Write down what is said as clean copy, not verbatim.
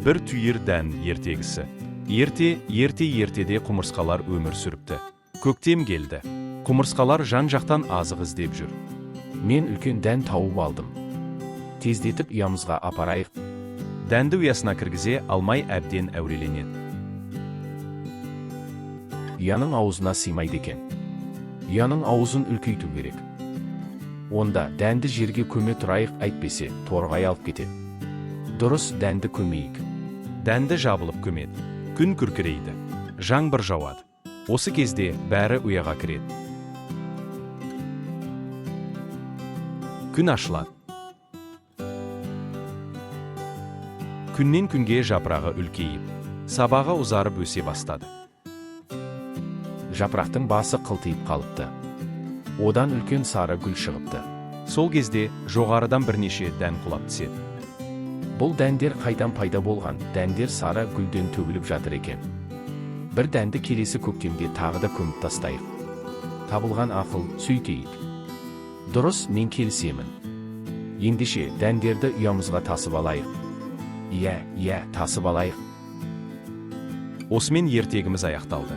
бір түйір дән ертегісі. Ертеде құмырсқалар өмір сүріпті. Көктем келді. Құмырсқалар жан-жақтан азық іздеп жүр. Мен үлкен дән тауып алдым. Тездетіп ұямызға апарайық. Дәнді ұясына кіргізе алмай әбден әуреленеді. Ұяның аузына сыймайды екен. Ұяның аузын үлкейту керек. Онда дәнді жерге көме тұрайық, әйтпесе торғай алып кетеді. Дұрыс, дәнді көмейік. Дәнді жабылып көмеді. Күн күркірейді. Жаңбыр жауады. Осы кезде бәрі ұяға кіреді. Күн ашылады. Күннен күнге жапырағы үлкейіп, сабағы ұзарып өсе бастады. Жапырақтың басы қылтиып қалыпты. Одан үлкен сары гүл шығыпты. Сол кезде жоғарыдан бірнеше дән құлап түседі. Бұл дәндер қайдан пайда болған? Дәндер сары гүлден төгіліп жатыр екен. Бір дәнді келесі көктемде тағы да көміп тастайық. Табылған ақыл, сөйтейік. Дұрыс, мен келісемін. Ендеше дәндерді ұямызға тасып алайық. Иә, тасып алайық. Осымен ертегіміз аяқталды.